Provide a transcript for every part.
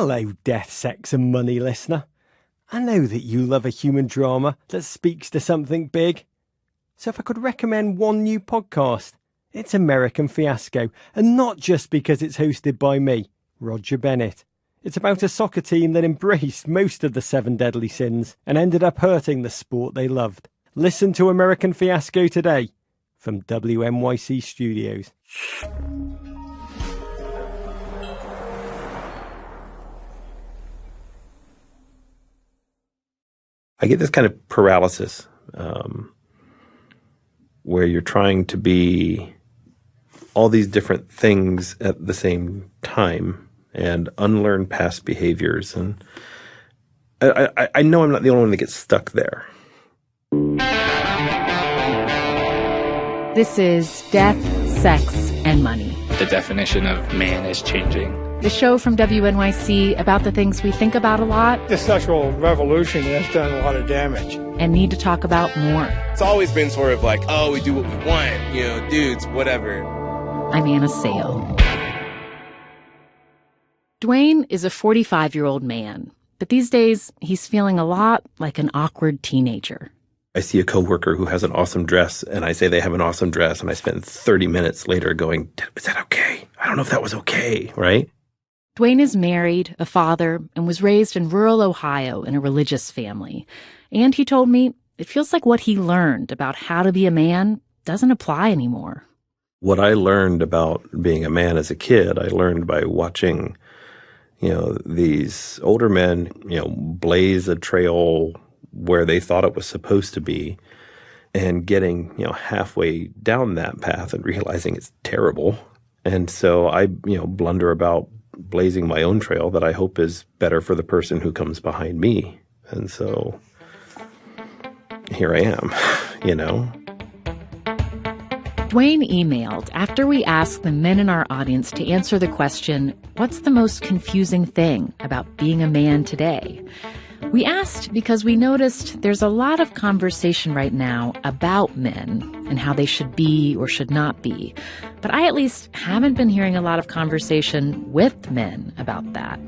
Hello, Death, Sex and Money listener. I know that you love a human drama that speaks to something big. So if I could recommend one new podcast, it's American Fiasco, and not just because it's hosted by me, Roger Bennett. It's about a soccer team that embraced most of the 7 deadly sins and ended up hurting the sport they loved. Listen to American Fiasco today from WNYC Studios. I get this kind of paralysis where you're trying to be all these different things at the same time and unlearn past behaviors. And I know I'm not the only one that gets stuck there. This is Death, Sex, and Money. The definition of man is changing. The show from WNYC about the things we think about a lot. The sexual revolution has done a lot of damage. And need to talk about more. It's always been sort of like, oh, we do what we want, dudes, whatever. I'm Anna Sale. Dwayne is a 45-year-old man, but these days he's feeling a lot like an awkward teenager. I see a coworker who has an awesome dress, and I say they have an awesome dress, and I spend 30 minutes later going, is that okay? I don't know if that was okay, right? Dwayne is married, a father, and was raised in rural Ohio in a religious family. And he told me it feels like what he learned about how to be a man doesn't apply anymore. What I learned about being a man as a kid, I learned by watching, these older men, blaze a trail where they thought it was supposed to be and getting, halfway down that path and realizing it's terrible. And so I, blunder about blazing my own trail that I hope is better for the person who comes behind me. And so here I am, Dwayne emailed after we asked the men in our audience to answer the question, what's the most confusing thing about being a man today? We asked because we noticed there's a lot of conversation right now about men and how they should be or should not be. But I at least haven't been hearing a lot of conversation with men about that.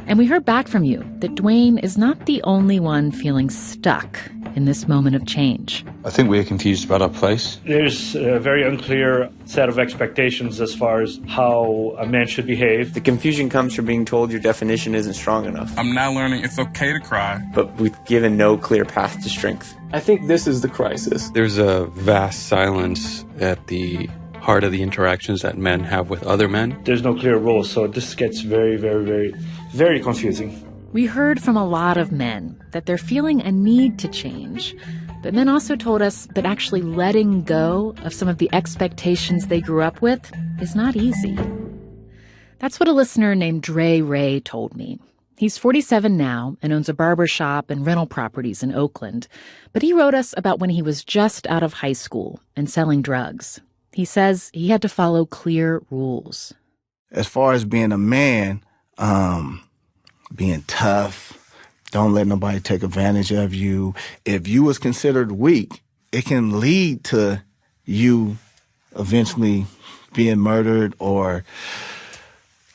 And we heard back from you that Dwayne is not the only one feeling stuck in this moment of change. I think we're confused about our place. There's a very unclear set of expectations as far as how a man should behave. The confusion comes from being told your definition isn't strong enough. I'm now learning it's okay to cry. But we've given no clear path to strength. I think this is the crisis. There's a vast silence at the heart of the interactions that men have with other men. There's no clear rules, so this gets very, very, very, very confusing. We heard from a lot of men that they're feeling a need to change, but men also told us that actually letting go of some of the expectations they grew up with is not easy. That's what a listener named Dre Ray told me. He's 47 now and owns a barber shop and rental properties in Oakland, but he wrote us about when he was just out of high school and selling drugs. He says he had to follow clear rules. As far as being a man, being tough, don't let nobody take advantage of you. If you was considered weak, it can lead to you eventually being murdered or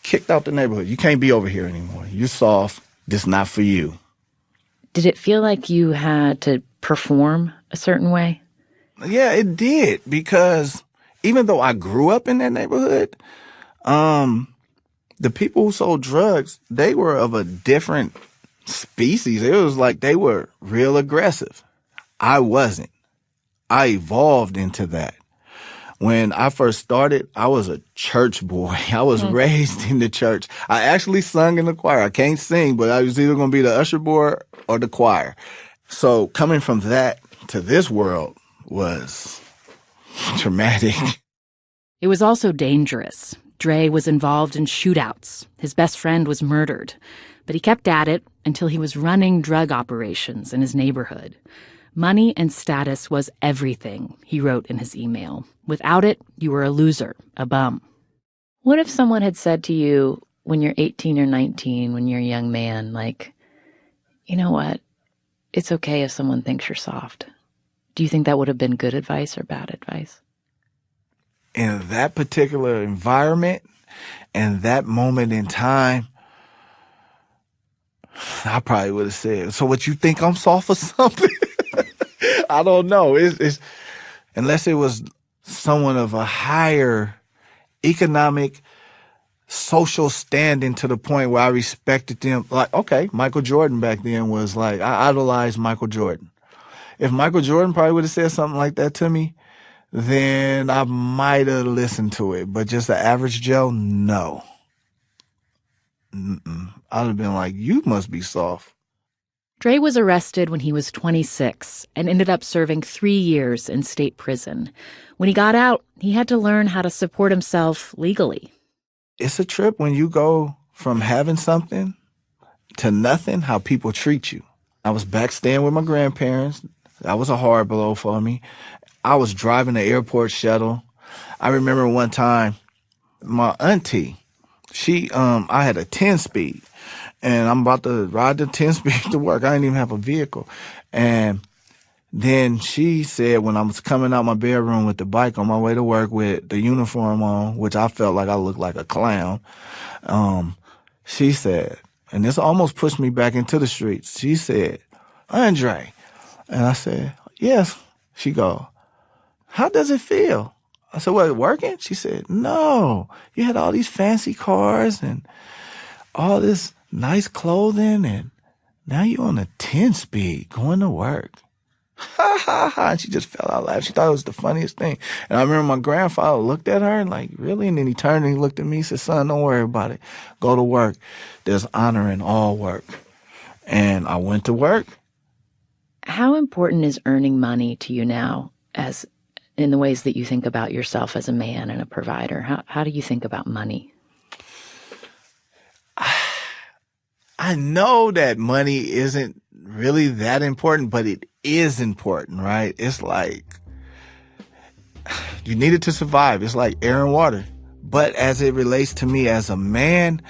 kicked out the neighborhood. You can't be over here anymore. You're soft. This is not for you. Did it feel like you had to perform a certain way? Yeah, it did, because even though I grew up in that neighborhood, the people who sold drugs, they were of a different species. It was like they were real aggressive. I wasn't. I evolved into that. When I first started, I was a church boy. I was raised in the church. I actually sung in the choir. I can't sing, but I was either going to be the usher boy or the choir. So coming from that to this world was traumatic. It was also dangerous. Dre was involved in shootouts. His best friend was murdered. But he kept at it until he was running drug operations in his neighborhood. Money and status was everything, he wrote in his email. Without it, you were a loser, a bum. What if someone had said to you when you're 18 or 19, when you're a young man, like, you know what, it's okay if someone thinks you're soft? Do you think that would have been good advice or bad advice? In that particular environment and that moment in time, I probably would have said, so what, you think I'm soft or something? I don't know. It's unless it was someone of a higher economic, social standing to the point where I respected them. Like, okay, Michael Jordan back then was like, I idolized Michael Jordan. If Michael Jordan probably would have said something like that to me, then I might have listened to it. But just the average Joe, no. I'd have been like, you must be soft. Dre was arrested when he was 26 and ended up serving 3 years in state prison. When he got out, he had to learn how to support himself legally. It's a trip when you go from having something to nothing, how people treat you. I was back staying with my grandparents. That was a hard blow for me. I was driving the airport shuttle. I remember one time, my auntie, I had a 10-speed, and I'm about to ride the 10-speed to work. I didn't even have a vehicle. And then she said, when I was coming out my bedroom with the bike on my way to work with the uniform on, which I felt like I looked like a clown, she said, and this almost pushed me back into the streets. She said, Andre. And I said, yes. She go, how does it feel? I said, what, working? She said, no. You had all these fancy cars and all this nice clothing, and now you're on a 10-speed going to work. Ha, ha, ha. And she just fell out laughing. She thought it was the funniest thing. And I remember my grandfather looked at her and like, really? And then he turned and he looked at me and said, son, don't worry about it. Go to work. There's honor in all work. And I went to work. How important is earning money to you now, as in the ways that you think about yourself as a man and a provider? How do you think about money? I know that money isn't really that important, but it is important, right? It's like you need it to survive. It's like air and water. But as it relates to me as a man,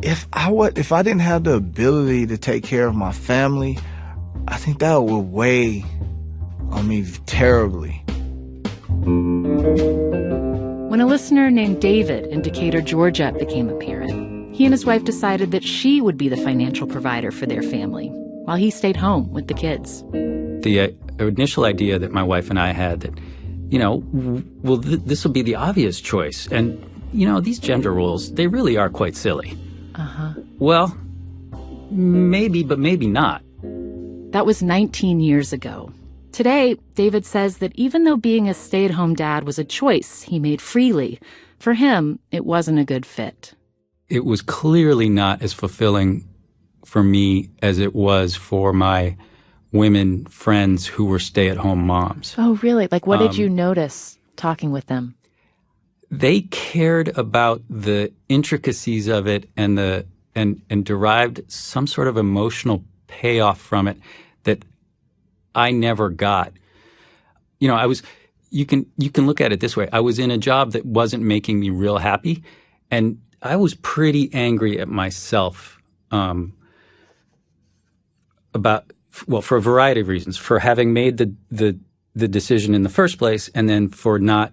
if I didn't have the ability to take care of my family, I think that would weigh on me terribly. When a listener named David in Decatur, Georgia became a parent, he and his wife decided that she would be the financial provider for their family while he stayed home with the kids. The initial idea that my wife and I had that, this will be the obvious choice. And, these gender roles, they really are quite silly. Uh-huh. Well, maybe, but maybe not. That was 19 years ago. Today, David says that even though being a stay-at-home dad was a choice he made freely, for him, it wasn't a good fit. It was clearly not as fulfilling for me as it was for my women friends who were stay-at-home moms. Oh, really? Like, what did you notice talking with them? They cared about the intricacies of it and derived some sort of emotional payoff from it that I never got. You can look at it this way. I was in a job that wasn't making me real happy, and I was pretty angry at myself for a variety of reasons, for having made the decision in the first place, and then for not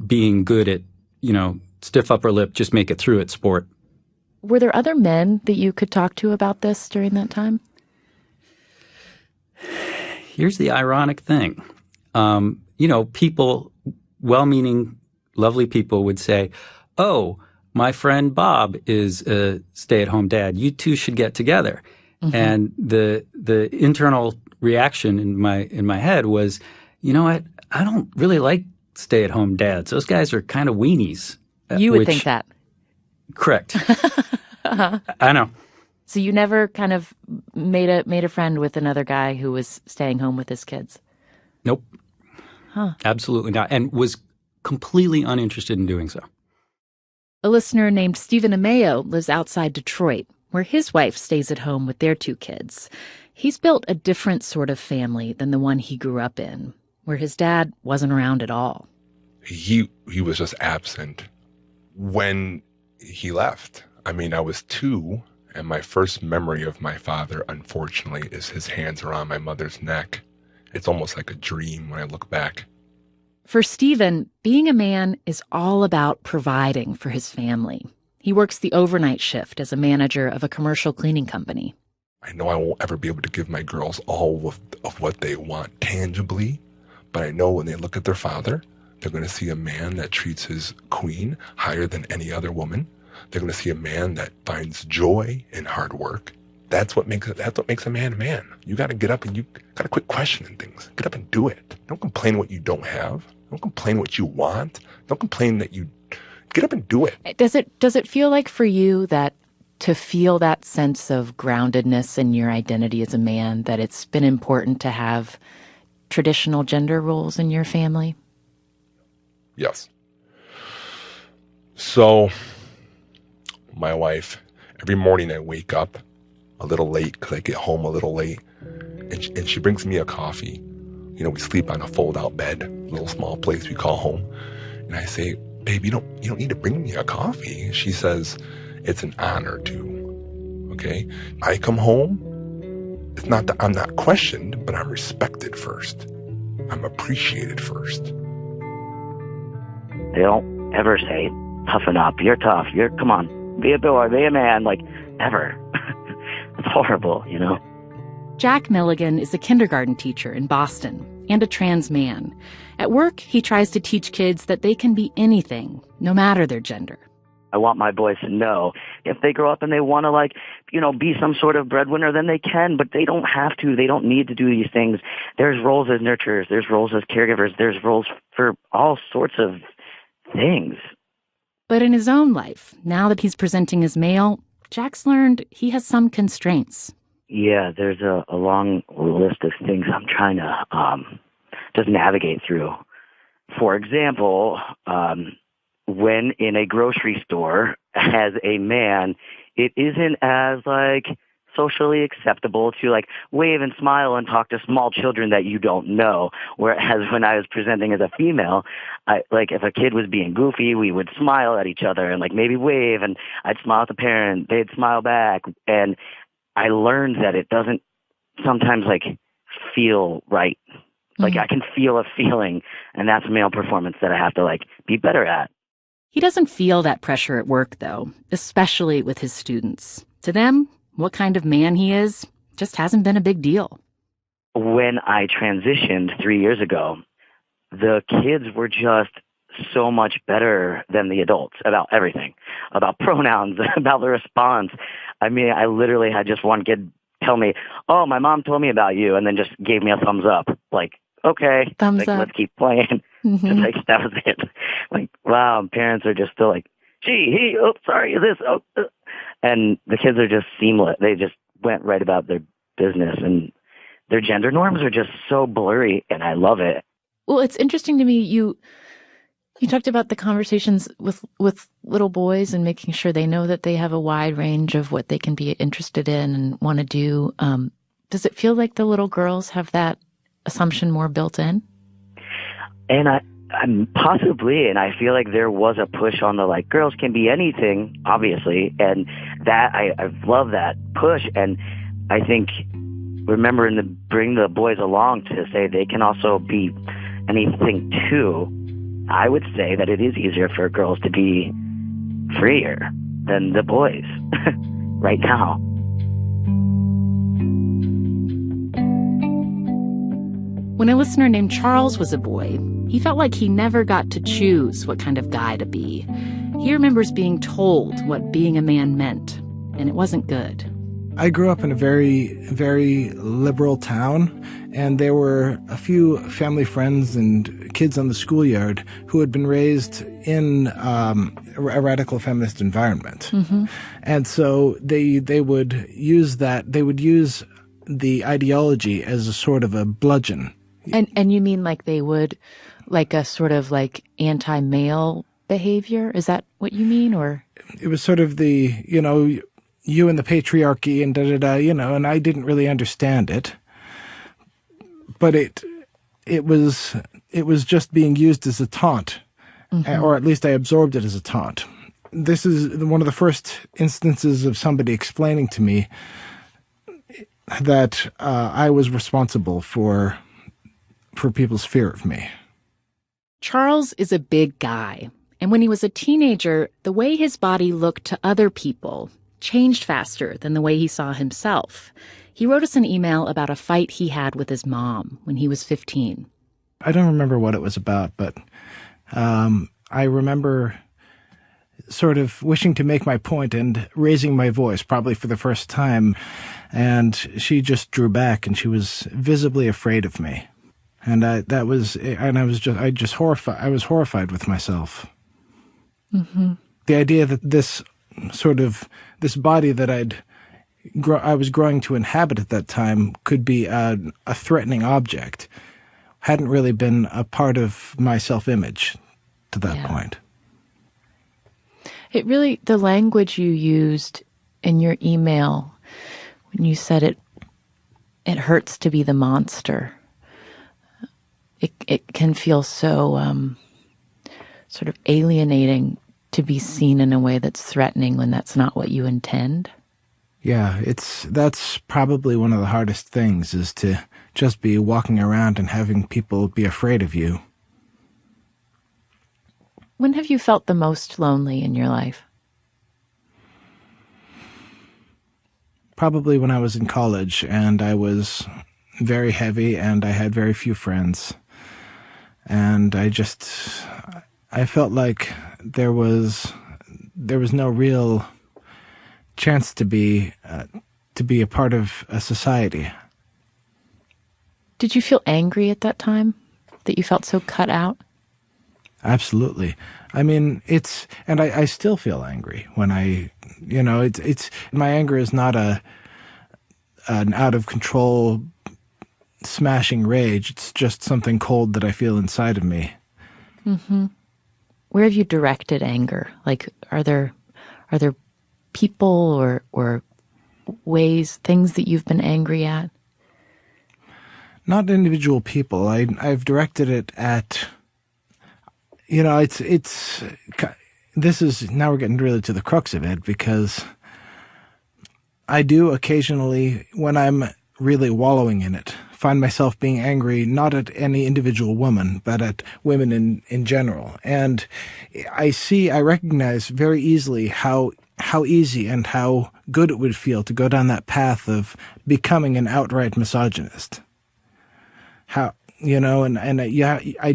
being good at, stiff upper lip, just make it through it sport. Were there other men that you could talk to about this during that time? Here's the ironic thing. People, well-meaning, lovely people would say, oh, my friend Bob is a stay-at-home dad. You two should get together. Mm-hmm. And the internal reaction in my head was, you know what? I don't really like stay-at-home dads. Those guys are kind of weenies. You would think that. Correct. Uh-huh. I know. So you never kind of made a friend with another guy who was staying home with his kids? Nope. Huh. Absolutely not. And was completely uninterested in doing so. A listener named Stephen Ameo lives outside Detroit, where his wife stays at home with their 2 kids. He's built a different sort of family than the one he grew up in, where his dad wasn't around at all. He was just absent when he left. I mean, I was 2, and my first memory of my father, unfortunately, is his hands around my mother's neck. It's almost like a dream when I look back. For Stephen, being a man is all about providing for his family. He works the overnight shift as a manager of a commercial cleaning company. I know I won't ever be able to give my girls all of what they want tangibly, but I know when they look at their father, they're going to see a man that treats his queen higher than any other woman. They're going to see a man that finds joy in hard work. That's what makes a man a man. You got to get up and you got to quit questioning things. Get up and do it. Don't complain what you don't have. Don't complain what you want. Don't complain that you get up and do it. Does it feel like for you that to feel that sense of groundedness in your identity as a man, that it's been important to have traditional gender roles in your family? Yes. So, my wife, every morning I wake up a little late because I get home a little late, and she brings me a coffee. You know, we sleep on a fold-out bed, a little small place we call home. And I say, babe, you don't need to bring me a coffee. She says, it's an honor to. Okay? I come home, it's not that I'm not questioned, but I'm respected first. I'm appreciated first. They don't ever say, toughen up, you're tough, come on, be a boy, be a man, like, ever. It's horrible, you know? Jack Milligan is a kindergarten teacher in Boston and a trans man. At work, he tries to teach kids that they can be anything, no matter their gender. I want my boys to know if they grow up and they want to, be some sort of breadwinner, then they can, but they don't have to. They don't need to do these things. There's roles as nurturers. There's roles as caregivers. There's roles for all sorts of things. But in his own life, now that he's presenting as male, Jack's learned he has some constraints. Yeah, there's a long list of things I'm trying to just navigate through. For example, when in a grocery store as a man, it isn't as socially acceptable to wave and smile and talk to small children that you don't know. Whereas when I was presenting as a female, if a kid was being goofy, we would smile at each other and maybe wave, and I'd smile at the parent, they'd smile back. And I learned that it doesn't sometimes feel right. I can feel a feeling, and that's male performance that I have to be better at. He doesn't feel that pressure at work, though, especially with his students. To them, what kind of man he is just hasn't been a big deal. When I transitioned 3 years ago, the kids were just so much better than the adults about everything, about pronouns, about the response. I mean, I literally had just one kid tell me, oh, my mom told me about you, and then just gave me a thumbs up. Okay, thumbs up. Let's keep playing. Mm-hmm. That was it. Wow, parents are just still gee, he, oh, sorry, this, oh. And the kids are just seamless. They just went right about their business, and their gender norms are just so blurry, and I love it. Well, it's interesting to me, you talked about the conversations with little boys and making sure they know that they have a wide range of what they can be interested in and want to do. Does it feel like the little girls have that assumption more built in? And I'm possibly, and I feel like there was a push on the girls can be anything, obviously, and that I love that push. And I think remembering to bring the boys along to say they can also be anything too. I would say that it is easier for girls to be freer than the boys right now. When a listener named Charles was a boy, he felt like he never got to choose what kind of guy to be. He remembers being told what being a man meant, and it wasn't good. I grew up in a very, very liberal town, and there were a few family friends and kids on the schoolyard who had been raised in a radical feminist environment. Mm-hmm. And so they would use that, they would use the ideology as a sort of a bludgeon. And you mean they would, a sort of anti-male behavior? Is that what you mean, or? It was sort of the, you and the patriarchy and da-da-da, and I didn't really understand it. But it was just being used as a taunt, mm-hmm. or at least I absorbed it as a taunt. This is one of the first instances of somebody explaining to me that I was responsible for people's fear of me. Charles is a big guy, And when he was a teenager, the way his body looked to other people changed faster than the way he saw himself. He wrote us an email about a fight he had with his mom when he was 15. I don't remember what it was about, but I remember sort of wishing to make my point and raising my voice, probably for the first time. And she just drew back, and she was visibly afraid of me. And I was horrified with myself. Mm-hmm. The idea that this body that I was growing to inhabit at that time could be a threatening object hadn't really been a part of my self-image to that point. It really, the language you used in your email when you said it hurts to be the monster. It can feel so sort of alienating to be seen in a way that's threatening when that's not what you intend. Yeah, that's probably one of the hardest things, is to just be walking around and having people be afraid of you. When have you felt the most lonely in your life? Probably when I was in college, and I was very heavy and I had very few friends. And I felt like there was no real chance to be a part of a society. Did you feel angry at that time, that you felt so cut out? Absolutely. I mean, I still feel angry when my anger is not an out of control smashing rage. It's just something cold that I feel inside of me. Mm-hmm. Where have you directed anger? Like, are there people or ways, things that you've been angry at? Not individual people. I've directed it at, now we're getting really to the crux of it, because I do occasionally, when I'm really wallowing in it, find myself being angry not at any individual woman, but at women in general. And I recognize very easily how easy and how good it would feel to go down that path of becoming an outright misogynist. I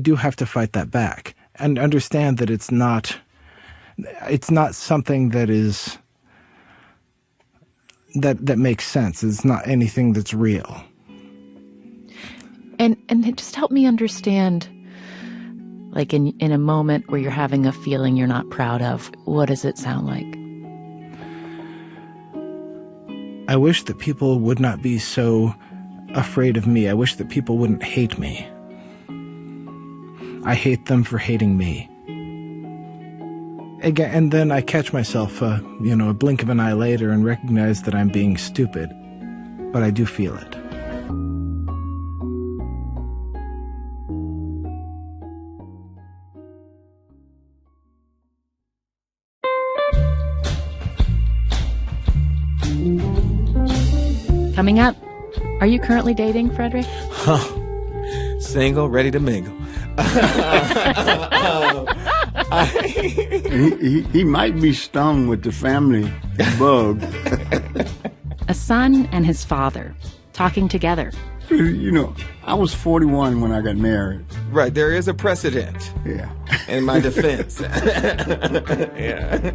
do have to fight that back and understand that it's not something that is that makes sense. It's not anything that's real. And just help me understand, like in a moment where you're having a feeling you're not proud of, what does it sound like? I wish that people would not be so afraid of me. I wish that people wouldn't hate me. I hate them for hating me. Again, and then I catch myself, a blink of an eye later and recognize that I'm being stupid. But I do feel it. Coming up, are you currently dating, Frederick? Single, ready to mingle. He might be stung with the family bug. A son and his father talking together. I was 41 when I got married. Right, there is a precedent. Yeah. In my defense. Yeah.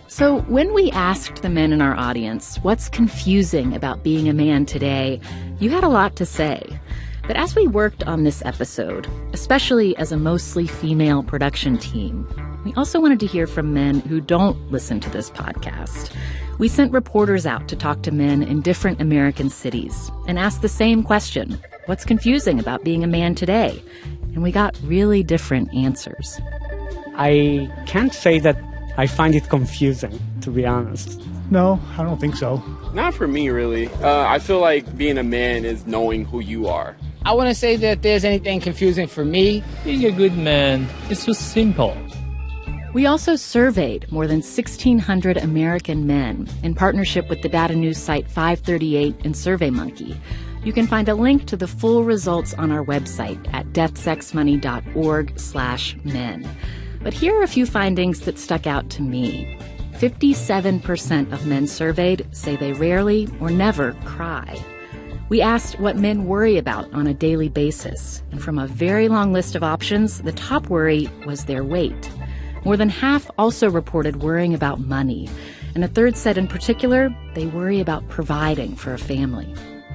So when we asked the men in our audience what's confusing about being a man today, you had a lot to say. But as we worked on this episode, especially as a mostly female production team, we also wanted to hear from men who don't listen to this podcast. We sent reporters out to talk to men in different American cities and asked the same question: what's confusing about being a man today? And we got really different answers. I can't say that I find it confusing, to be honest. No, I don't think so. Not for me, really. I feel like being a man is knowing who you are. I wouldn't say that there's anything confusing for me. Being a good man is just simple. We also surveyed more than 1,600 American men in partnership with the data news site 538 and SurveyMonkey. You can find a link to the full results on our website at deathsexmoney.org/men. But here are a few findings that stuck out to me. 57% of men surveyed say they rarely or never cry. We asked what men worry about on a daily basis, and from a very long list of options, the top worry was their weight. More than half also reported worrying about money, and a third said in particular they worry about providing for a family.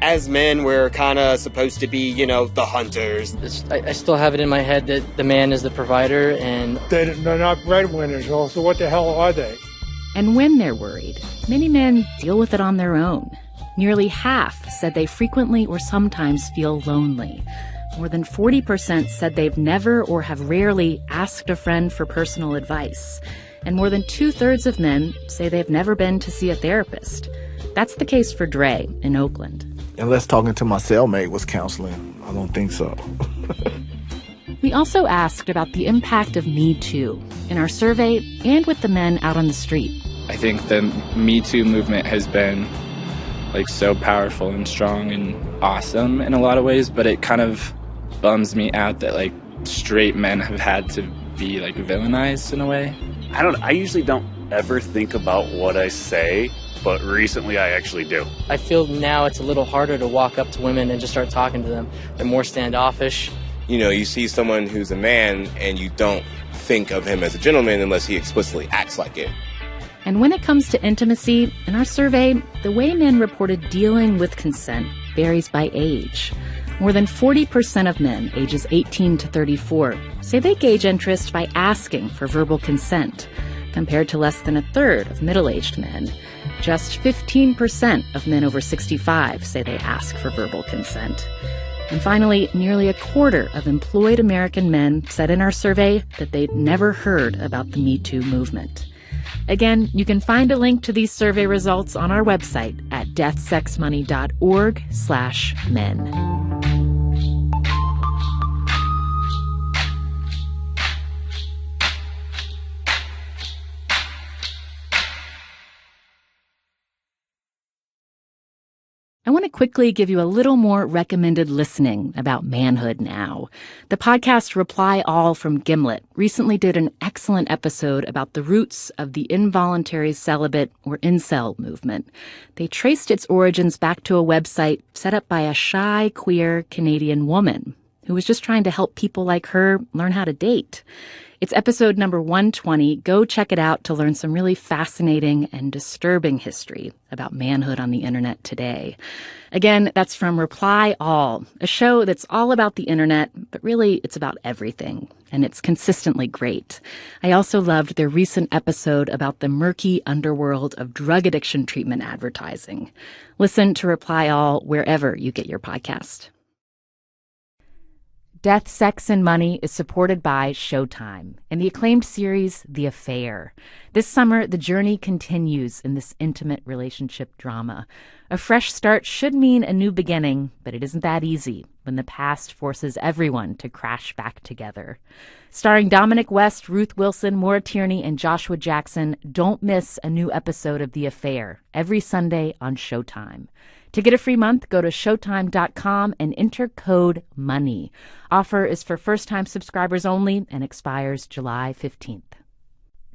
As men, we're kind of supposed to be, the hunters. I still have it in my head that the man is the provider, and they're not breadwinners, so what the hell are they? And when they're worried, many men deal with it on their own. Nearly half said they frequently or sometimes feel lonely. More than 40% said they've never or have rarely asked a friend for personal advice. And more than 2/3 of men say they've never been to see a therapist. That's the case for Dre in Oakland. Unless talking to my cellmate was counseling. I don't think so. We also asked about the impact of Me Too in our survey and with the men out on the street. I think the Me Too movement has been so powerful and strong and awesome in a lot of ways, but it kind of bums me out that straight men have had to be villainized in a way. I usually don't ever think about what I say, but recently I actually do. I feel now it's a little harder to walk up to women and just start talking to them. They're more standoffish. You see someone who's a man and you don't think of him as a gentleman unless he explicitly acts like it. And when it comes to intimacy, in our survey, the way men reported dealing with consent varies by age. More than 40% of men ages 18 to 34 say they gauge interest by asking for verbal consent, compared to less than a third of middle-aged men. Just 15% of men over 65 say they ask for verbal consent. And finally, nearly a quarter of employed American men said in our survey that they'd never heard about the Me Too movement. Again, you can find a link to these survey results on our website at deathsexmoney.org/men. I want to quickly give you a little more recommended listening about manhood now. The podcast Reply All from Gimlet recently did an excellent episode about the roots of the involuntary celibate or incel movement. They traced its origins back to a website set up by a shy, queer Canadian woman who was just trying to help people like her learn how to date. It's episode number 120. Go check it out to learn some really fascinating and disturbing history about manhood on the internet today. Again, that's from Reply All, a show that's all about the internet, but really it's about everything, and it's consistently great. I also loved their recent episode about the murky underworld of drug addiction treatment advertising. Listen to Reply All wherever you get your podcast. Death, Sex, and Money is supported by Showtime and the acclaimed series The Affair. This summer, the journey continues in this intimate relationship drama. A fresh start should mean a new beginning, but it isn't that easy when the past forces everyone to crash back together. Starring Dominic West, Ruth Wilson, Maura Tierney, and Joshua Jackson, don't miss a new episode of The Affair every Sunday on Showtime. To get a free month, go to Showtime.com and enter code MONEY. Offer is for first-time subscribers only and expires July 15th.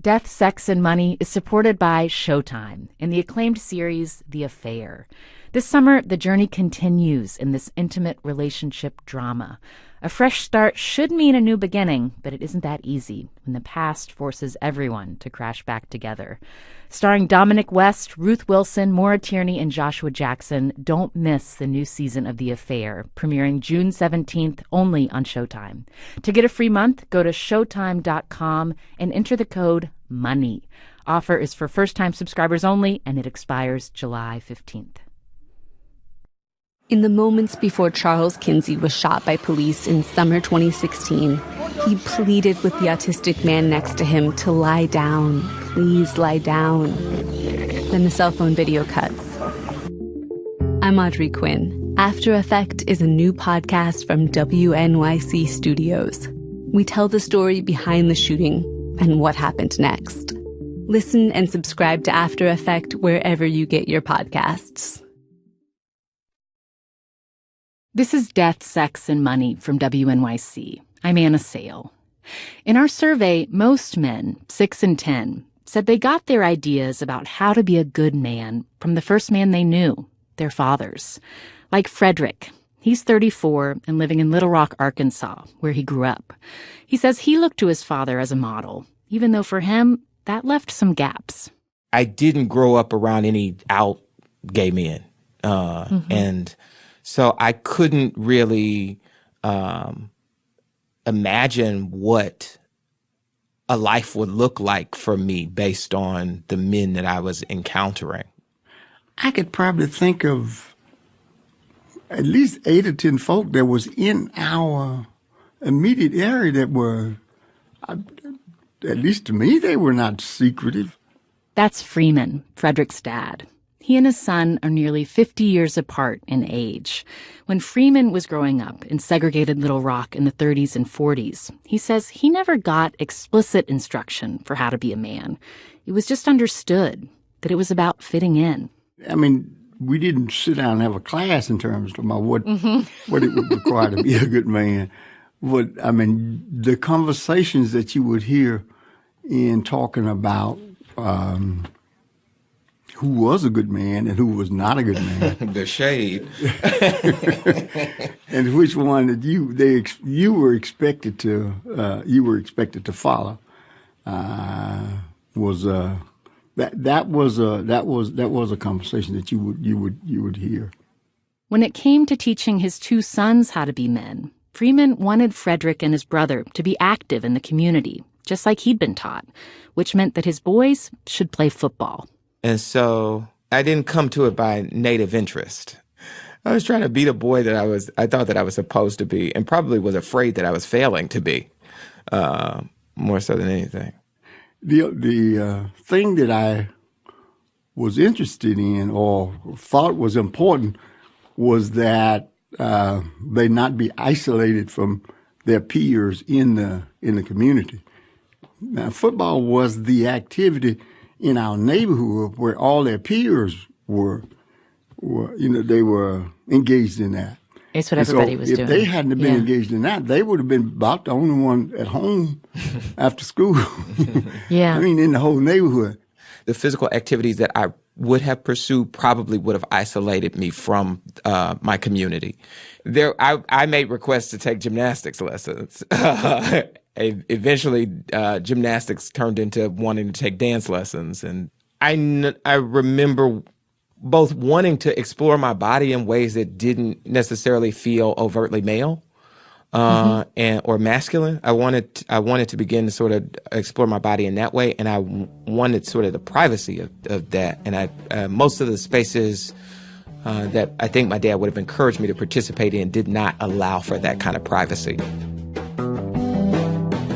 Death, Sex, and Money is supported by Showtime in the acclaimed series The Affair. This summer, the journey continues in this intimate relationship drama. A fresh start should mean a new beginning, but it isn't that easy when the past forces everyone to crash back together. Starring Dominic West, Ruth Wilson, Maura Tierney, and Joshua Jackson, don't miss the new season of The Affair, premiering June 17th only on Showtime. To get a free month, go to Showtime.com and enter the code MONEY. Offer is for first-time subscribers only, and it expires July 15th. In the moments before Charles Kinsey was shot by police in summer 2016, he pleaded with the autistic man next to him to lie down. Please lie down. Then the cell phone video cuts. I'm Audrey Quinn. After Effect is a new podcast from WNYC Studios. We tell the story behind the shooting and what happened next. Listen and subscribe to After Effect wherever you get your podcasts. This is Death, Sex, and Money from WNYC. I'm Anna Sale. In our survey, most men, 6 in 10, said they got their ideas about how to be a good man from the first man they knew, their fathers. Like Frederick. He's 34 and living in Little Rock, Arkansas, where he grew up. He says he looked to his father as a model, even though for him, that left some gaps. I didn't grow up around any out gay men. And so I couldn't really imagine what a life would look like for me based on the men that I was encountering. I could probably think of at least 8 or 10 folk that was in our immediate area that were, at least to me, they were not secretive. That's Freeman, Frederick's dad. He and his son are nearly 50 years apart in age. When Freeman was growing up in segregated Little Rock in the 30s and 40s, he says he never got explicit instruction for how to be a man. It was just understood that it was about fitting in. I mean, we didn't sit down and have a class in terms of what it would require to be a good man. But, I mean, the conversations that you would hear in talking about who was a good man and who was not a good man. The shade. And which one that you were expected to follow was that was a conversation that you would hear. When it came to teaching his 2 sons how to be men, Freeman wanted Frederick and his brother to be active in the community, just like he'd been taught, which meant that his boys should play football. And so I didn't come to it by native interest. I was trying to be the boy that I thought that I was supposed to be, and probably was afraid that I was failing to be, more so than anything. The thing that I was interested in or thought was important was that they not be isolated from their peers in the community. Now, football was the activity in our neighborhood where all their peers were they were engaged in that. It's what everybody was doing. If they hadn't been engaged in that, they would have been about the only one at home after school. Yeah. I mean, in the whole neighborhood. The physical activities that I would have pursued probably would have isolated me from my community. I made requests to take gymnastics lessons. Eventually, gymnastics turned into wanting to take dance lessons. And I remember both wanting to explore my body in ways that didn't necessarily feel overtly male or masculine. I wanted to begin to sort of explore my body in that way, and I wanted sort of the privacy of that. And most of the spaces that I think my dad would have encouraged me to participate in did not allow for that kind of privacy.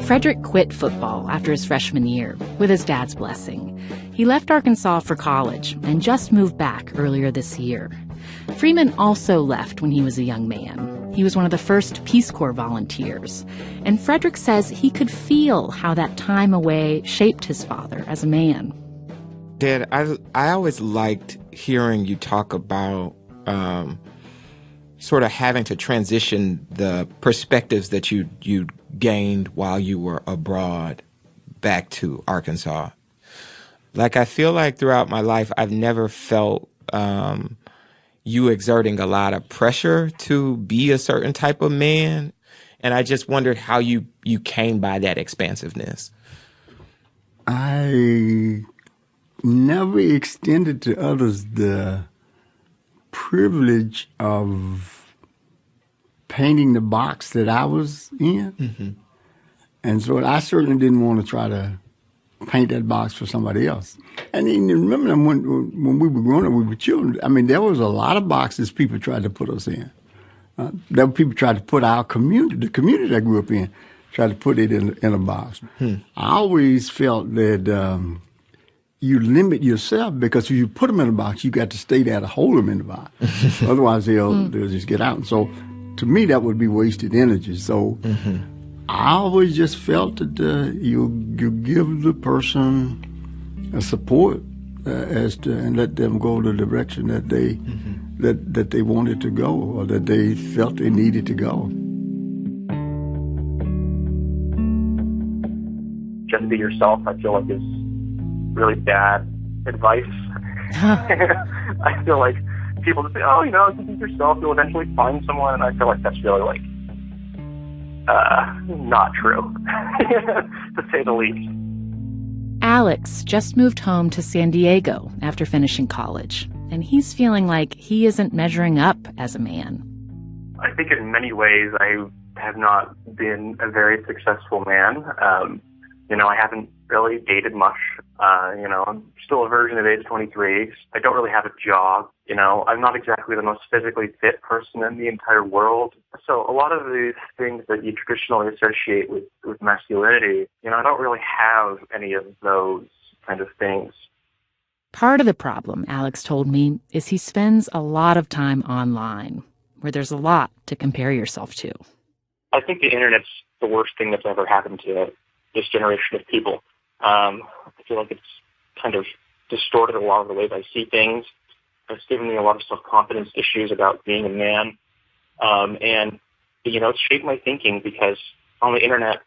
Frederick quit football after his freshman year, with his dad's blessing. He left Arkansas for college and just moved back earlier this year. Freeman also left when he was a young man. He was one of the first Peace Corps volunteers. And Frederick says he could feel how that time away shaped his father as a man. Dad, I always liked hearing you talk about sort of having to transition the perspectives that you gained while you were abroad back to Arkansas. Like, I feel like throughout my life, I've never felt you exerting a lot of pressure to be a certain type of man. And I just wondered how you came by that expansiveness. I never extended to others the privilege of painting the box that I was in. Mm-hmm. And so I certainly didn't want to try to paint that box for somebody else. And remember when we were growing up, we were children. I mean, there was a lot of boxes people tried to put us in. There were people tried to put our community, the community I grew up in, tried to put it in a box. I always felt that you limit yourself, because if you put them in a box, you got to stay there to hold them in the box. Otherwise, they'll just get out. And so to me, that would be wasted energy. So I always just felt that you give the person a support and let them go the direction that they wanted to go, or that they felt they needed to go. Just be yourself, I feel like, is really bad advice. I feel like people just say, oh, just be yourself, you'll eventually find someone, and I feel like that's really, like, not true, to say the least. Alex just moved home to San Diego after finishing college, and he's feeling like he isn't measuring up as a man. I think in many ways I have not been a very successful man. I haven't really dated much. I'm still a virgin at age 23. I don't really have a job. I'm not exactly the most physically fit person in the entire world. So a lot of these things that you traditionally associate with masculinity, I don't really have any of those kind of things. Part of the problem, Alex told me, is he spends a lot of time online, where there's a lot to compare yourself to. I think the internet's the worst thing that's ever happened to this generation of people. I feel like it's kind of distorted a lot of the ways I see things. It's given me a lot of self-confidence issues about being a man. And it's shaped my thinking, because on the internet,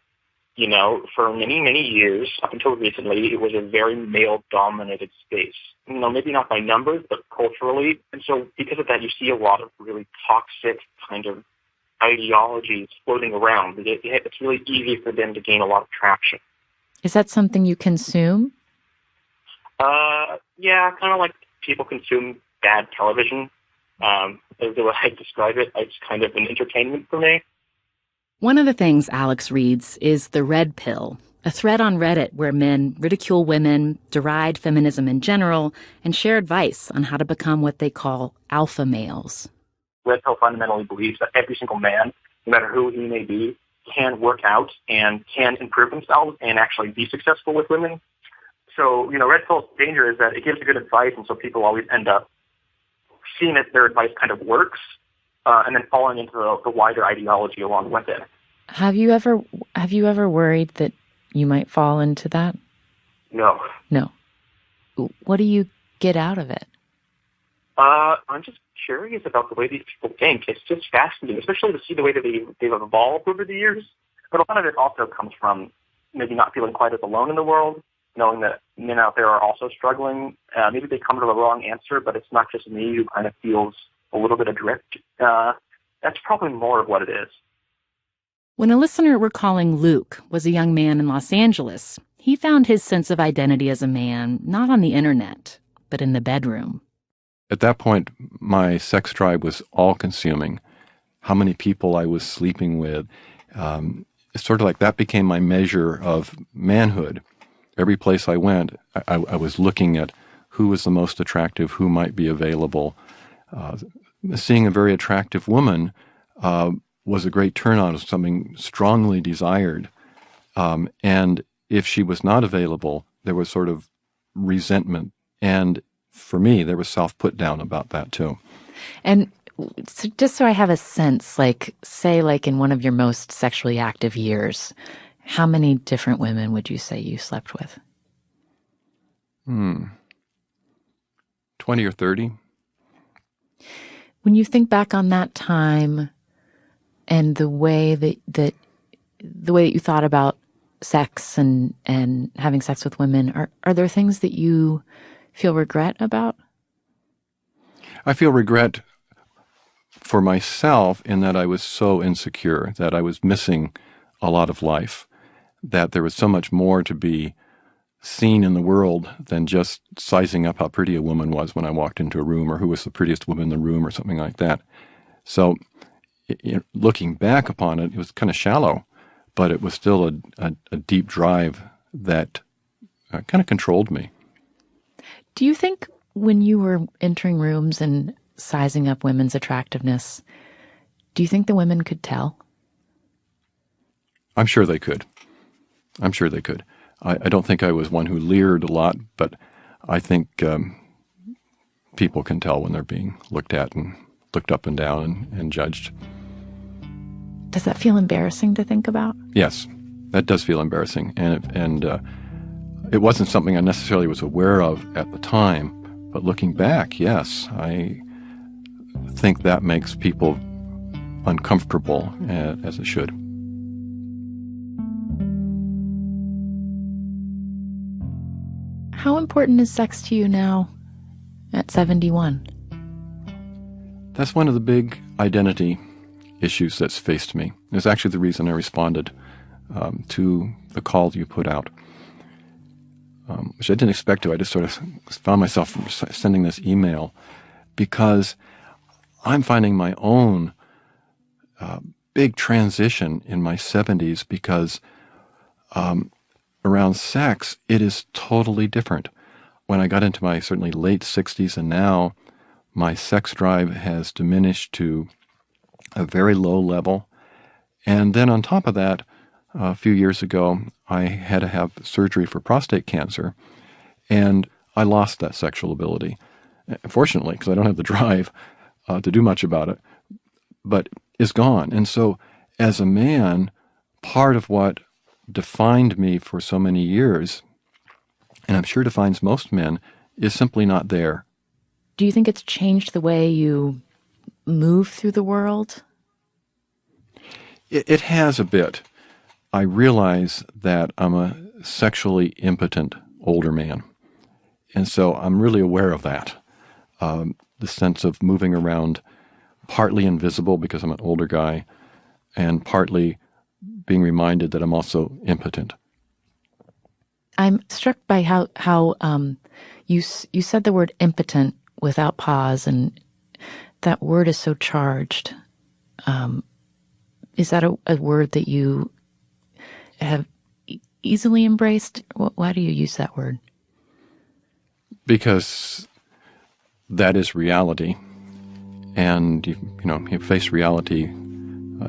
for many, many years, up until recently, it was a very male-dominated space. Maybe not by numbers, but culturally. And so because of that, you see a lot of really toxic kind of ideologies floating around. It's really easy for them to gain a lot of traction. Is that something you consume? Yeah, kind of like people consume bad television. Is the way I describe it. It's kind of an entertainment for me. One of the things Alex reads is The Red Pill, a thread on Reddit where men ridicule women, deride feminism in general, and share advice on how to become what they call alpha males. Red Pill fundamentally believes that every single man, no matter who he may be, can work out and can improve themselves and actually be successful with women. So, Red Pill's danger is that it gives good advice, and so people always end up seeing that their advice kind of works, and then falling into the wider ideology along with it. Have you ever worried that you might fall into that? No. What do you get out of it? I'm just curious about the way these people think. It's just fascinating, especially to see the way that they've evolved over the years. But a lot of it also comes from maybe not feeling quite as alone in the world, knowing that men out there are also struggling. Maybe they come to the wrong answer, but it's not just me who kind of feels a little bit adrift. That's probably more of what it is. When a listener we're calling Luke was a young man in Los Angeles, he found his sense of identity as a man not on the internet, but in the bedroom. At that point, my sex drive was all-consuming. How many people I was sleeping with. It's sort of like that became my measure of manhood. Every place I went, I was looking at who was the most attractive, who might be available. Seeing a very attractive woman was a great turn-on, something strongly desired. And if she was not available, there was sort of resentment. And for me, there was self-put-down about that, too. And so just so I have a sense, say in one of your most sexually active years, how many different women would you say you slept with? 20 or 30. When you think back on that time and the way that you thought about sex and having sex with women, are there things that you feel regret about? I feel regret for myself in that I was so insecure, that I was missing a lot of life, that there was so much more to be seen in the world than just sizing up how pretty a woman was when I walked into a room, or who was the prettiest woman in the room, or something like that. So looking back upon it, it was kind of shallow, but it was still a deep drive that kind of controlled me. Do you think when you were entering rooms and sizing up women's attractiveness, do you think the women could tell? I'm sure they could. I don't think I was one who leered a lot, but I think people can tell when they're being looked at and looked up and down and judged. Does that feel embarrassing to think about? Yes, that does feel embarrassing. And It wasn't something I necessarily was aware of at the time, but looking back, yes, I think that makes people uncomfortable, as it should. How important is sex to you now at 71? That's one of the big identity issues that's faced me. It's actually the reason I responded to the call you put out, which I didn't expect to. I just sort of found myself sending this email because I'm finding my own big transition in my 70s because around sex, it is totally different. When I got into my certainly late 60s and now, my sex drive has diminished to a very low level. And then on top of that, a few years ago, I had to have surgery for prostate cancer, and I lost that sexual ability. Fortunately, because I don't have the drive to do much about it, but it's gone. And so as a man, part of what defined me for so many years, and I'm sure defines most men, is simply not there. Do you think it's changed the way you move through the world? It has a bit. I realize that I'm a sexually impotent older man. And so I'm really aware of that. The sense of moving around partly invisible because I'm an older guy and partly being reminded that I'm also impotent. I'm struck by how you said the word impotent without pause, and that word is so charged. Is that a word that you have easily embraced? Why do you use that word? Because that is reality, and you face reality.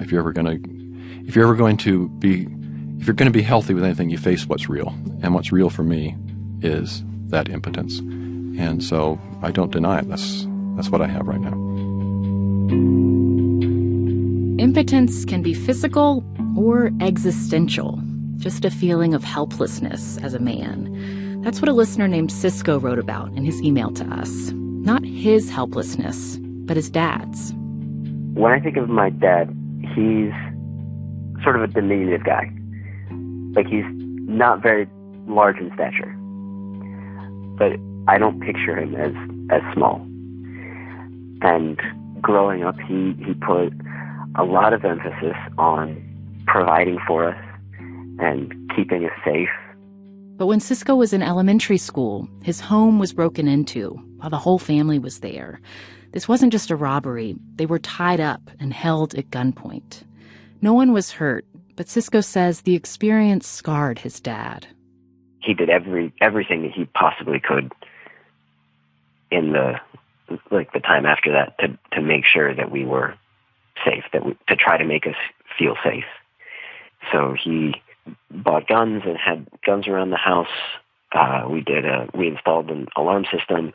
If you're going to be healthy with anything, you face what's real, and what's real for me is that impotence, and so I don't deny it. That's what I have right now. Impotence can be physical or existential, just a feeling of helplessness as a man. That's what a listener named Cisco wrote about in his email to us. Not his helplessness, but his dad's. When I think of my dad, he's sort of a diminutive guy. Like, he's not very large in stature. But I don't picture him as small. And growing up, he put a lot of emphasis on providing for us and keeping us safe. But when Cisco was in elementary school, his home was broken into while the whole family was there. This wasn't just a robbery. They were tied up and held at gunpoint. No one was hurt, but Cisco says the experience scarred his dad. He did everything that he possibly could in the time after that to make sure that we were safe, to try to make us feel safe. So he bought guns and had guns around the house. We installed an alarm system.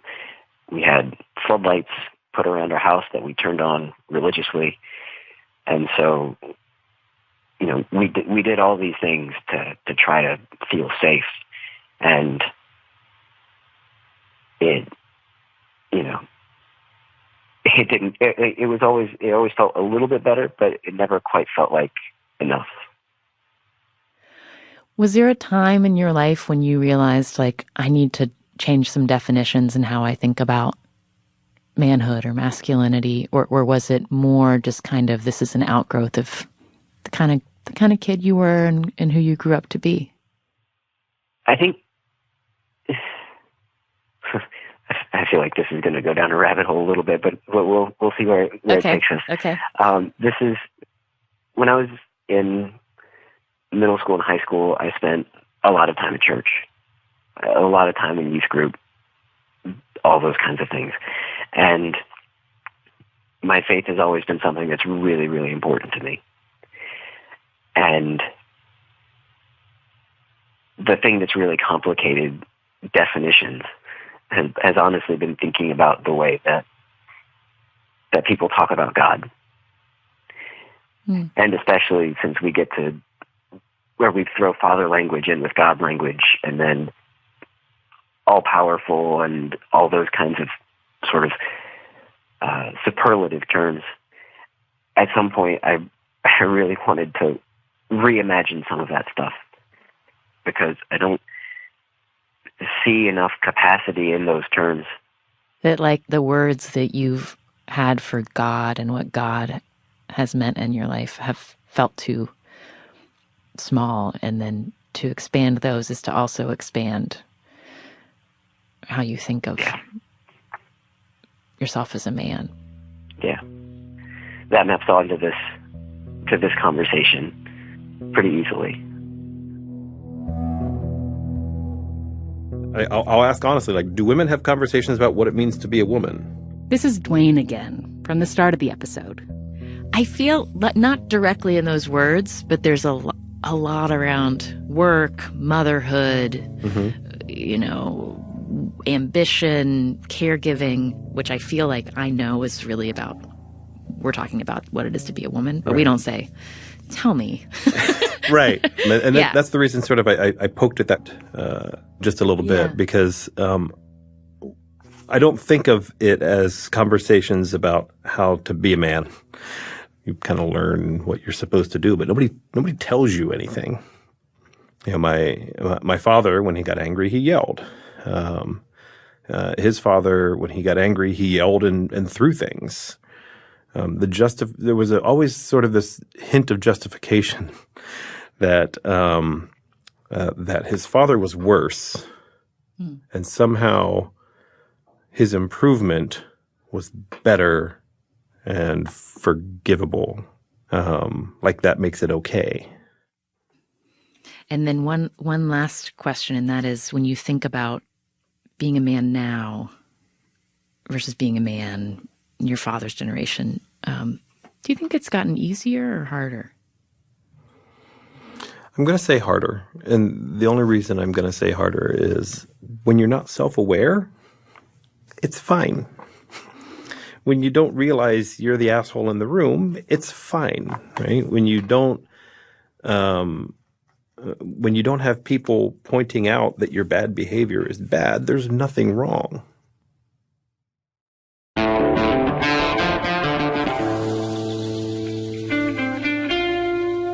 We had floodlights put around our house that we turned on religiously. And so, we did all these things to try to feel safe. And it always felt a little bit better, but it never quite felt like enough. Was there a time in your life when you realized, I need to change some definitions in how I think about manhood or masculinity, or was it more just kind of this is an outgrowth of the kind of kid you were and who you grew up to be? I think I feel like this is going to go down a rabbit hole a little bit, but we'll see where it takes us. Okay. This is when I was in middle school and high school. I spent a lot of time at church, a lot of time in youth group, all those kinds of things. And my faith has always been something that's really, really important to me. And the thing that's really complicated definitions has honestly been thinking about the way that people talk about God. And especially since we get to where we throw father language in with God language, and then all-powerful and all those kinds of sort of superlative terms. At some point, I really wanted to reimagine some of that stuff because I don't see enough capacity in those terms. That, like, the words that you've had for God and what God has meant in your life have felt too small, and then to expand those is to also expand how you think of yourself as a man. Yeah. That maps onto this conversation pretty easily. I'll ask honestly, like, do women have conversations about what it means to be a woman? This is Dwayne again, from the start of the episode. I feel, not directly in those words, but there's a lot around work, motherhood, you know, ambition, caregiving, which I feel like I know is really about, we're talking about what it is to be a woman, but we don't say, tell me. Right. And that's the reason sort of I poked at that just a little bit, because I don't think of it as conversations about how to be a man. You kind of learn what you're supposed to do, but nobody tells you anything. You know, my father, when he got angry, he yelled. His father, when he got angry, he yelled and threw things. There was always sort of this hint of justification that that his father was worse, and somehow his improvement was better and forgivable. Like that makes it okay. And then one last question, and that is, when you think about being a man now versus being a man in your father's generation, do you think it's gotten easier or harder? I'm going to say harder. And the only reason I'm going to say harder is when you're not self-aware, it's fine. When you don't realize you're the asshole in the room, it's fine, right? When you don't have people pointing out that your bad behavior is bad, there's nothing wrong.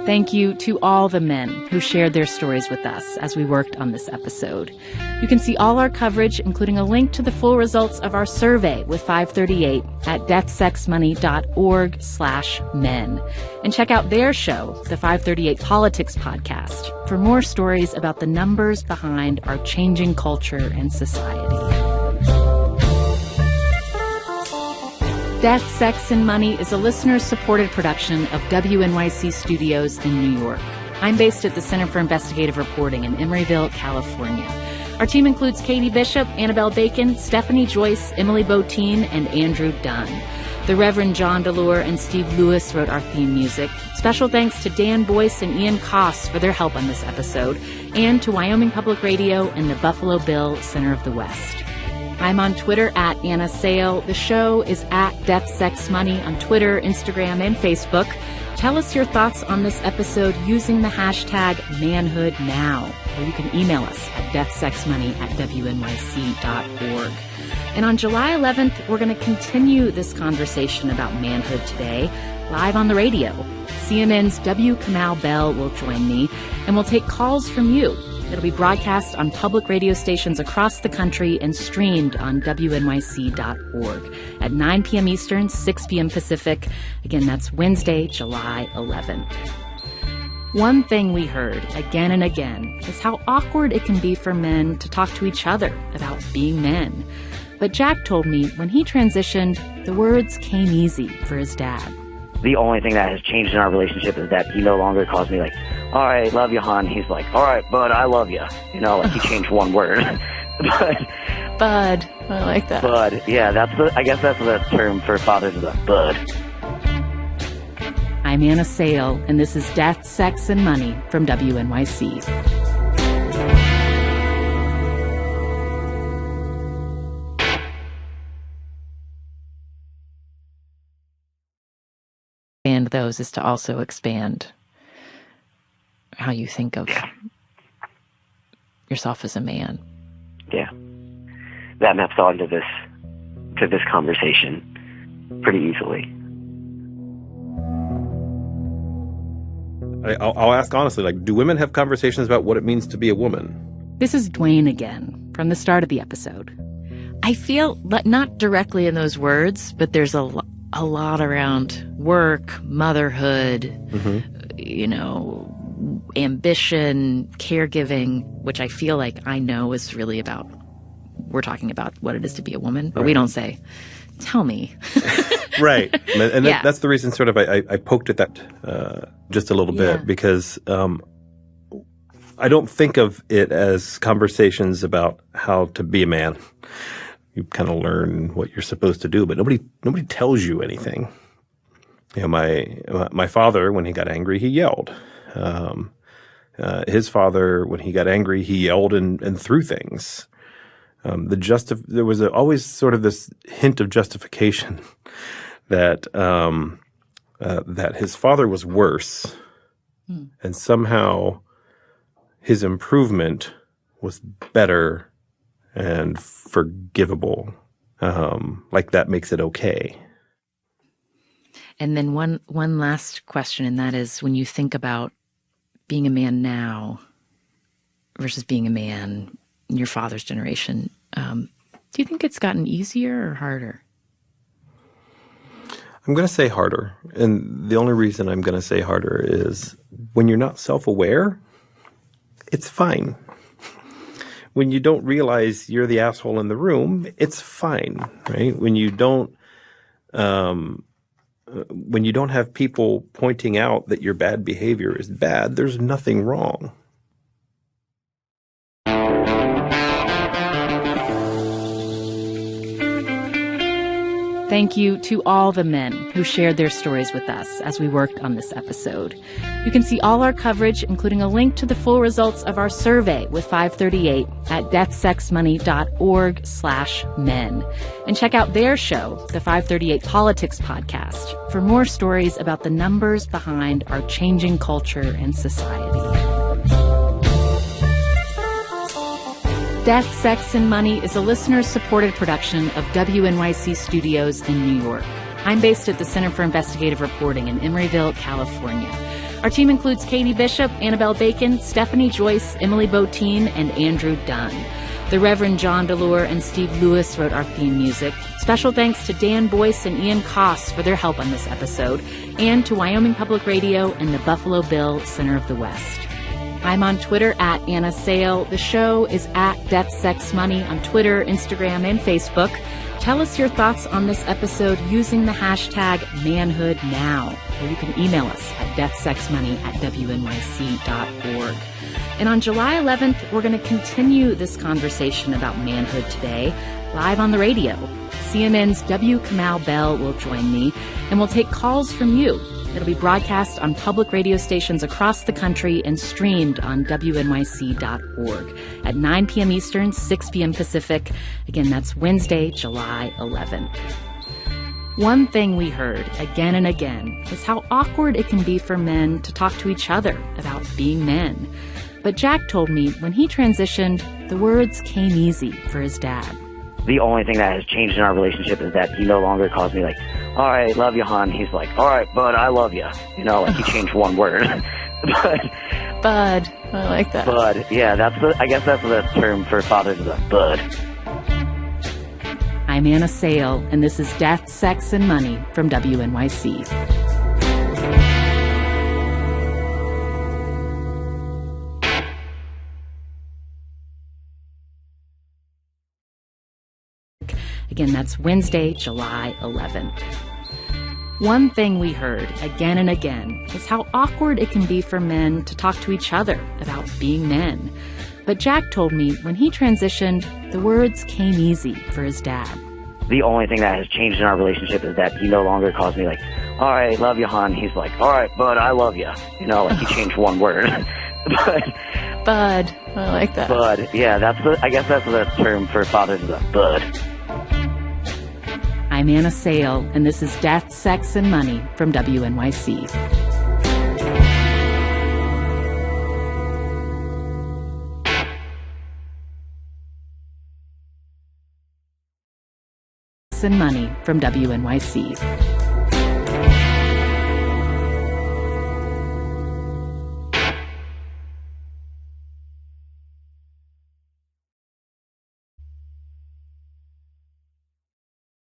Thank you to all the men who shared their stories with us as we worked on this episode. You can see all our coverage, including a link to the full results of our survey with 538 at deathsexmoney.org/men. And check out their show, the 538 Politics Podcast, for more stories about the numbers behind our changing culture and society. Death, Sex, and Money is a listener-supported production of WNYC Studios in New York. I'm based at the Center for Investigative Reporting in Emeryville, California. Our team includes Katie Bishop, Annabelle Bacon, Stephanie Joyce, Emily Botine, and Andrew Dunn. The Reverend John DeLure and Steve Lewis wrote our theme music. Special thanks to Dan Boyce and Ian Koss for their help on this episode, and to Wyoming Public Radio and the Buffalo Bill Center of the West. I'm on Twitter at Anna Sale. The show is at Death, Sex, Money on Twitter, Instagram, and Facebook. Tell us your thoughts on this episode using the hashtag ManhoodNow, or you can email us at deathsexmoney@wnyc.org. And on July 11th, we're going to continue this conversation about manhood today, live on the radio. CNN's W. Kamau Bell will join me, and we'll take calls from you. It'll be broadcast on public radio stations across the country and streamed on WNYC.org at 9 p.m. Eastern, 6 p.m. Pacific. Again, that's Wednesday, July 11th. One thing we heard again and again is how awkward it can be for men to talk to each other about being men. But Jack told me when he transitioned, the words came easy for his dad. The only thing that has changed in our relationship is that he no longer calls me like, all right, love you, hon. He's like, all right, bud, I love you. You know, like he changed one word. Bud. I like that. Bud. Yeah, I guess that's the term for fathers, is a bud. I'm Anna Sale, and this is Death, Sex, and Money from WNYC. And those is to also expand how you think of yourself as a man. Yeah. that maps onto this conversation pretty easily. I'll ask honestly, like, do women have conversations about what it means to be a woman? This is Dwayne again, from the start of the episode. I feel, not directly in those words, but there's a lot around work, motherhood, ambition, caregiving, which I feel like I know is really about, we're talking about what it is to be a woman, but we don't say, tell me. Right. And that's the reason sort of I poked at that just a little bit, because I don't think of it as conversations about how to be a man. You kind of learn what you're supposed to do, but nobody tells you anything. My father, when he got angry, he yelled. His father, when he got angry, he yelled and threw things. There was always sort of this hint of justification that that his father was worse, and somehow his improvement was better and forgivable. Like that makes it okay. And then one last question, and that is, when you think about being a man now versus being a man in your father's generation, do you think it's gotten easier or harder? I'm going to say harder. And the only reason I'm going to say harder is when you're not self-aware, it's fine. When you don't realize you're the asshole in the room, it's fine, right? When you don't have people pointing out that your bad behavior is bad, there's nothing wrong. Thank you to all the men who shared their stories with us as we worked on this episode. You can see all our coverage, including a link to the full results of our survey with 538 at deathsexmoney.org/men. And check out their show, the 538 Politics Podcast, for more stories about the numbers behind our changing culture and society. Death, Sex, and Money is a listener-supported production of WNYC Studios in New York. I'm based at the Center for Investigative Reporting in Emeryville, California. Our team includes Katie Bishop, Annabelle Bacon, Stephanie Joyce, Emily Botine, and Andrew Dunn. The Reverend John DeLure and Steve Lewis wrote our theme music. Special thanks to Dan Boyce and Ian Koss for their help on this episode, and to Wyoming Public Radio and the Buffalo Bill Center of the West. I'm on Twitter at Anna Sale. The show is at Death, Sex, Money on Twitter, Instagram, and Facebook. Tell us your thoughts on this episode using the hashtag ManhoodNow, or you can email us at deathsexmoney@wnyc.org. And on July 11th, we're going to continue this conversation about manhood today, live on the radio. CNN's W. Kamau Bell will join me, and we'll take calls from you. It'll be broadcast on public radio stations across the country and streamed on WNYC.org at 9 p.m. Eastern, 6 p.m. Pacific. Again, that's Wednesday, July 11th. One thing we heard again and again is how awkward it can be for men to talk to each other about being men. But Jack told me when he transitioned, the words came easy for his dad. The only thing that has changed in our relationship is that he no longer calls me like, all right, love you, hon. He's like, all right, bud, I love you. Like he changed one word. Bud. I like that. Bud. Yeah, I guess that's the term for fathers, is a bud. I'm Anna Sale, and this is Death, Sex, and Money from WNYC. Again, that's Wednesday, July 11th. One thing we heard again and again is how awkward it can be for men to talk to each other about being men. But Jack told me when he transitioned, the words came easy for his dad. The only thing that has changed in our relationship is that he no longer calls me like, all right, love you, hon. He's like, all right, bud, I love you. Like he changed one word. Bud. I like that. Bud. Yeah, I guess that's the term for fathers, is a bud. I'm Anna Sale, and this is Death, Sex, and Money from WNYC. and money from WNYC.